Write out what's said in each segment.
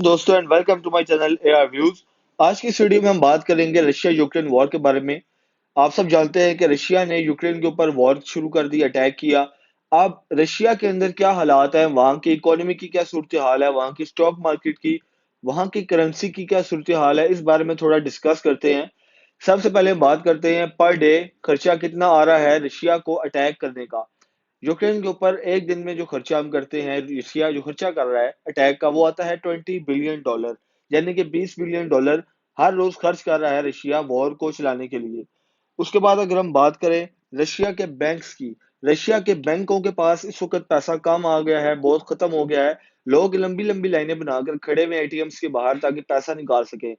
दोस्तों and welcome to my channel AR views. आज की इस वीडियो में हम बात करेंगे रशिया यूक्रेन वॉर के बारे में। आप सब जानते हैं कि रशिया ने यूक्रेन के ऊपर वॉर शुरू कर दी, अटैक किया। अब रशिया के अंदर क्या हालात है, वहां की इकोनॉमी की क्या सूरत हाल है, वहां की स्टॉक मार्केट की, वहां की करेंसी की क्या सूरत हाल है, इस बारे में थोड़ा डिस्कस करते हैं। सबसे पहले बात करते हैं पर डे खर्चा कितना आ रहा है रशिया को अटैक करने का। यूक्रेन के ऊपर एक दिन में जो खर्चा हम करते हैं, रशिया जो खर्चा कर रहा है अटैक का, वो आता है $20 बिलियन, यानी कि $20 बिलियन हर रोज खर्च कर रहा है रशिया वॉर को चलाने के लिए। उसके बाद अगर हम बात करें रशिया के बैंक्स की, रशिया के बैंकों के पास इस वक्त पैसा कम आ गया है, बहुत खत्म हो गया है। लोग लंबी लंबी लाइनें बनाकर खड़े हुए एटीएम्स के बाहर ताकि पैसा निकाल सके।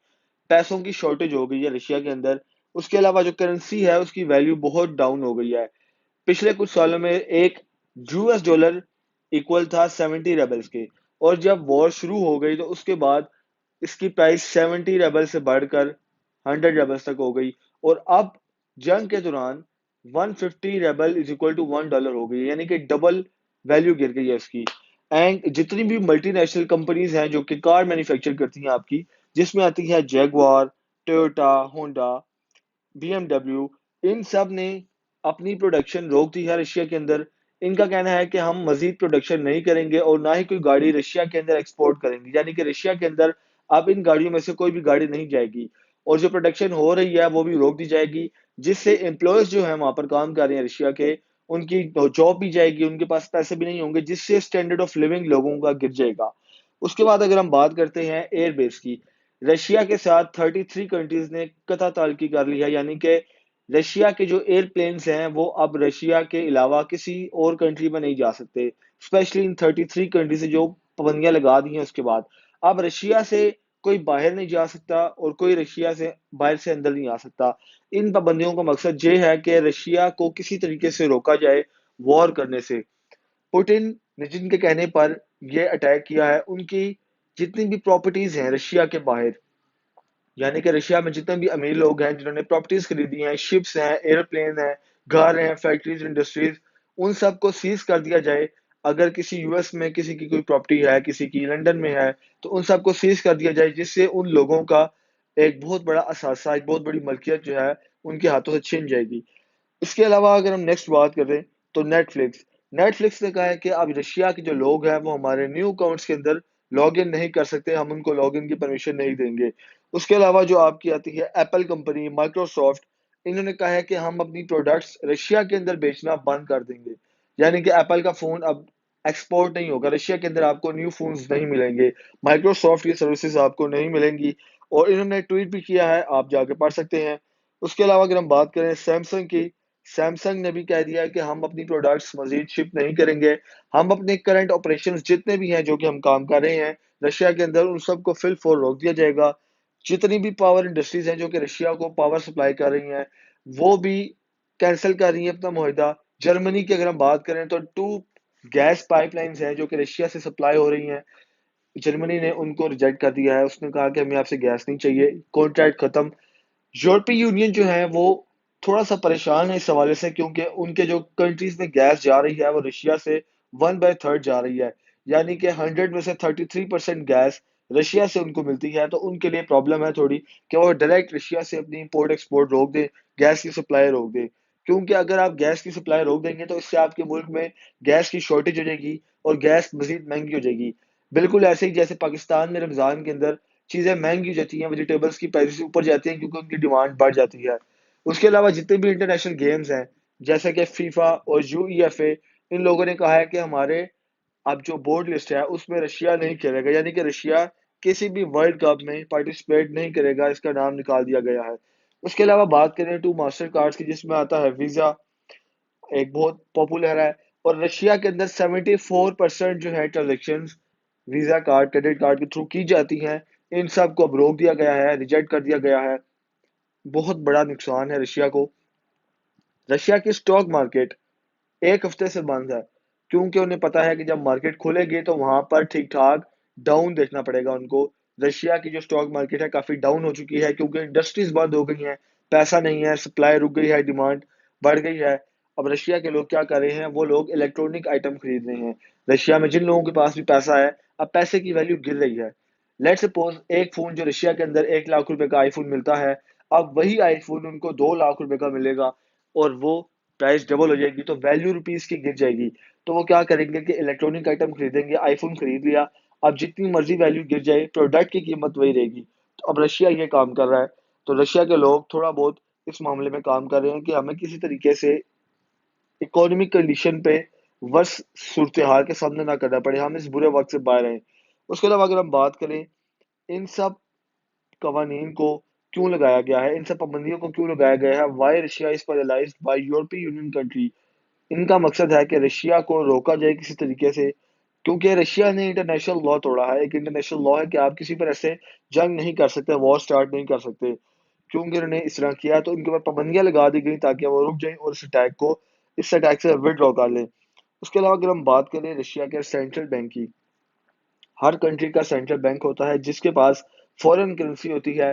पैसों की शॉर्टेज हो गई है रशिया के अंदर। उसके अलावा जो करेंसी है उसकी वैल्यू बहुत डाउन हो गई है। पिछले कुछ सालों में एक यूएस डॉलर इक्वल था 70 रेबल्स के, और जब वॉर शुरू हो गई तो उसके बाद इसकी प्राइस 70 रेबल से बढ़कर 100 रेबल्स तक हो गई। और अब जंग के दौरान 150 रेबल इज इक्वल टू $1 हो गई, यानी कि डबल वैल्यू गिर गई है उसकी। एंड जितनी भी मल्टीनेशनल कंपनीज हैं जो कि कार मैन्युफैक्चर करती हैं आपकी, जिसमें आती है जैगवार, टोयोटा, होंडा, बीएमडब्ल्यू, इन सब ने अपनी प्रोडक्शन रोक दी है रशिया के अंदर। इनका कहना है कि हम मजीद प्रोडक्शन नहीं करेंगे और ना ही कोई गाड़ी रशिया के अंदर एक्सपोर्ट करेंगे, यानी कि रशिया के अंदर अब इन गाड़ियों में से कोई भी गाड़ी नहीं जाएगी। और जो प्रोडक्शन हो रही है वो भी रोक दी जाएगी, जिससे एम्प्लॉयज जो है वहां पर काम कर रहे हैं रशिया के, उनकी जॉब भी जाएगी, उनके पास पैसे भी नहीं होंगे, जिससे स्टैंडर्ड ऑफ लिविंग लोगों का गिर जाएगा। उसके बाद अगर हम बात करते हैं एयरबेस की, रशिया के साथ 33 कंट्रीज ने कथा तालकी कर ली है, यानी कि रशिया के जो एयरप्लेन्स हैं वो अब रशिया के अलावा किसी और कंट्री में नहीं जा सकते। स्पेशली इन 33 कंट्री से जो पाबंदियां लगा दी हैं उसके बाद अब रशिया से कोई बाहर नहीं जा सकता और कोई रशिया से बाहर से अंदर नहीं आ सकता। इन पाबंदियों का मकसद ये है कि रशिया को किसी तरीके से रोका जाए वॉर करने से। पुतिन ने जिनके कहने पर यह अटैक किया है, उनकी जितनी भी प्रॉपर्टीज हैं रशिया के बाहर, यानी कि रशिया में जितने भी अमीर लोग हैं जिन्होंने प्रॉपर्टीज खरीदी हैं, शिप्स हैं, एयरप्लेन हैं, घर हैं, फैक्ट्रीज, इंडस्ट्रीज, उन सबको सीज कर दिया जाए। अगर किसी यूएस में किसी की कोई प्रॉपर्टी है, किसी की लंदन में है, तो उन सबको सीज कर दिया जाए, जिससे उन लोगों का एक बहुत बड़ा असासा, एक बहुत बड़ी मलकियत जो है उनके हाथों से छिन जाएगी। इसके अलावा अगर हम नेक्स्ट बात करें तो नेटफ्लिक्स, नेटफ्लिक्स ने कहा है कि अब रशिया के जो लोग हैं वो हमारे न्यू अकाउंट्स के अंदर लॉग इन नहीं कर सकते, हम उनको लॉग इन की परमिशन नहीं देंगे। उसके अलावा जो आपकी आती है एप्पल कंपनी, माइक्रोसॉफ्ट, इन्होंने कहा है कि हम अपनी प्रोडक्ट्स रशिया के अंदर बेचना बंद कर देंगे, यानी कि एप्पल का फोन अब एक्सपोर्ट नहीं होगा रशिया के अंदर, आपको न्यू फोन्स नहीं मिलेंगे, माइक्रोसॉफ्ट की सर्विसेज आपको नहीं मिलेंगी। और इन्होंने ट्वीट भी किया है, आप जाके पढ़ सकते हैं। उसके अलावा अगर हम बात करें सैमसंग की, सैमसंग ने भी कह दिया है कि हम अपनी प्रोडक्ट्स मजीद शिप नहीं करेंगे। हम अपने करंट ऑपरेशंस जितने भी हैं जो कि हम काम कर रहे हैं रशिया के अंदर, उन सबको फिल फोर रोक दिया जाएगा। जितनी भी पावर इंडस्ट्रीज हैं जो कि रशिया को पावर सप्लाई कर रही हैं, वो भी कैंसिल कर रही हैं अपना मुहिदा। जर्मनी की अगर हम बात करें तो 2 गैस पाइपलाइंस हैं जो कि रशिया से सप्लाई हो रही हैं, जर्मनी ने उनको रिजेक्ट कर दिया है। उसने कहा कि हमें आपसे गैस नहीं चाहिए, कॉन्ट्रैक्ट खत्म। यूरोपीय यूनियन जो है वो थोड़ा सा परेशान है इस हवाले से, क्योंकि उनके जो कंट्रीज में गैस जा रही है वो रशिया से 1/3 जा रही है, यानी कि 100 में से 33% गैस रशिया से उनको मिलती है। तो उनके लिए प्रॉब्लम है थोड़ी कि वो डायरेक्ट रशिया से अपनी इंपोर्ट एक्सपोर्ट रोक दें, गैस की सप्लाई रोक दें। क्योंकि अगर आप गैस की सप्लाई रोक देंगे तो इससे आपके मुल्क में गैस की शॉर्टेज हो जाएगी और गैस मजीद महंगी हो जाएगी। बिल्कुल ऐसे ही जैसे पाकिस्तान में रमजान के अंदर चीजें महंगी हो जाती हैं, वेजिटेबल्स की प्राइसेस ऊपर जाती हैं क्योंकि उनकी डिमांड बढ़ जाती है। उसके अलावा जितने भी इंटरनेशनल गेम्स हैं जैसे कि फीफा और यूईएफए, इन लोगों ने कहा है कि हमारे अब जो बोर्ड लिस्ट है उसमें रशिया नहीं खेलेगा, यानी कि रशिया किसी भी वर्ल्ड कप में पार्टिसिपेट नहीं करेगा, इसका नाम निकाल दिया गया है। उसके अलावा बात करें टू मास्टर कार्ड की, जिसमें आता है वीजा, एक बहुत पॉपुलर है। और रशिया के अंदर 74% जो है transaction visa card, credit card के थ्रू की जाती हैं। इन सब को अब रोक दिया गया है, रिजेक्ट कर दिया गया है। बहुत बड़ा नुकसान है रशिया को। रशिया की स्टॉक मार्केट एक हफ्ते से बंद है, क्योंकि उन्हें पता है कि जब मार्केट खुलेगी तो वहां पर ठीक ठाक डाउन देखना पड़ेगा उनको। रशिया की जो स्टॉक मार्केट है काफी डाउन हो चुकी है क्योंकि इंडस्ट्रीज बंद हो गई हैं, पैसा नहीं है, सप्लाई रुक गई है, डिमांड बढ़ गई है। अब रशिया के लोग क्या कर रहे हैं, वो लोग इलेक्ट्रॉनिक आइटम खरीद रहे हैं। रशिया में जिन लोगों के पास भी पैसा है, अब पैसे की वैल्यू गिर रही है। लेट्स सपोज एक फोन जो रशिया के अंदर 1 लाख रुपए का आईफोन मिलता है, अब वही आईफोन उनको 2 लाख रुपए का मिलेगा और वो प्राइस डबल हो जाएगी, तो वैल्यू रुपीस की गिर जाएगी। तो वो क्या करेंगे कि इलेक्ट्रॉनिक आइटम खरीदेंगे, आईफोन खरीद लिया, अब जितनी मर्जी वैल्यू गिर जाए प्रोडक्ट की कीमत वही रहेगी। तो अब रशिया ये काम कर रहा है। तो रशिया के लोग थोड़ा बहुत इस मामले में काम कर रहे हैं कि हमें किसी तरीके से इकोनॉमिक कंडीशन पे वर्ष सूरत हाल के सामने ना करना पड़े, हम इस बुरे वक्त से बाहर आए। उसके अलावा अगर हम बात करें इन सब कवानीन को क्यों लगाया गया है, इन सब पाबंदियों को क्यों लगाया गया है, Y Russia is paralysed bye European union country. इनका मकसद है कि रशिया को रोका जाए किसी तरीके से, क्योंकि रशिया ने इंटरनेशनल लॉ तोड़ा है। एक इंटरनेशनल लॉ है कि आप किसी पर ऐसे जंग नहीं कर सकते, वॉर स्टार्ट नहीं कर सकते। क्योंकि उन्होंने इस तरह किया तो उनके ऊपर पाबंदियां लगा दी गई ताकि वो रुक जाएं और इस अटैक से विड्रॉ कर लें। उसके अलावा अगर हम बात करें रशिया के सेंट्रल बैंक की, हर कंट्री का सेंट्रल बैंक होता है जिसके पास फॉरेन करेंसी होती है।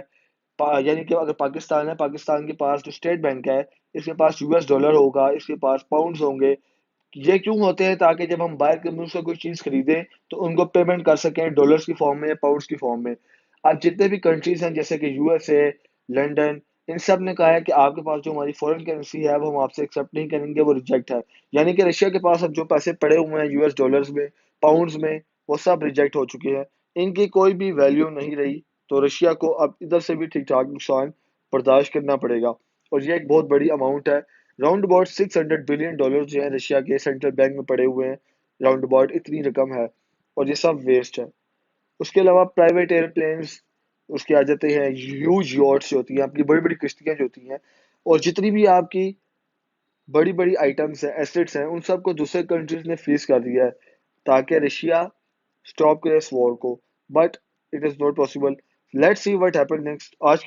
यानी कि अगर पाकिस्तान है, पाकिस्तान के पास जो स्टेट बैंक है, इसके पास यूएस डॉलर होगा, इसके पास पाउंड्स होंगे। ये क्यों होते हैं? ताकि जब हम बाहर के मुल्क से कोई चीज खरीदें तो उनको पेमेंट कर सकें डॉलर्स की फॉर्म में या पाउंड्स की फॉर्म में। अब जितने भी कंट्रीज हैं जैसे कि यूएसए, लंदन, इन सब ने कहा है कि आपके पास जो हमारी फॉरेन करेंसी है वो हम आपसे एक्सेप्ट नहीं करेंगे, वो रिजेक्ट है। यानी कि रशिया के पास अब जो पैसे पड़े हुए हैं यूएस डॉलर्स में, पाउंड्स में, वो सब रिजेक्ट हो चुके हैं। इनकी कोई भी वैल्यू नहीं रही। तो रशिया को अब इधर से भी ठीक ठाक नुकसान बर्दाश्त करना पड़ेगा। और ये एक बहुत बड़ी अमाउंट है। राउंड अबाउट $600 बिलियन जो है रशिया के सेंट्रल बैंक में पड़े हुए हैं। राउंड अबाउट इतनी रकम है और ये सब वेस्ट है। उसके अलावा प्राइवेट एयरप्लेन्स उसके आ जाते हैं, ह्यूज यॉट्स जो होती हैं, आपकी बड़ी बड़ी किश्तियां जो होती हैं, और जितनी भी आपकी बड़ी बड़ी आइटम्स हैं, एसेट्स हैं, उन सबको दूसरे कंट्रीज ने फ्रीज कर दिया है ताकि रशिया स्टॉप करे इस वॉर को। But it is not possible. Let's see what happen next. आज की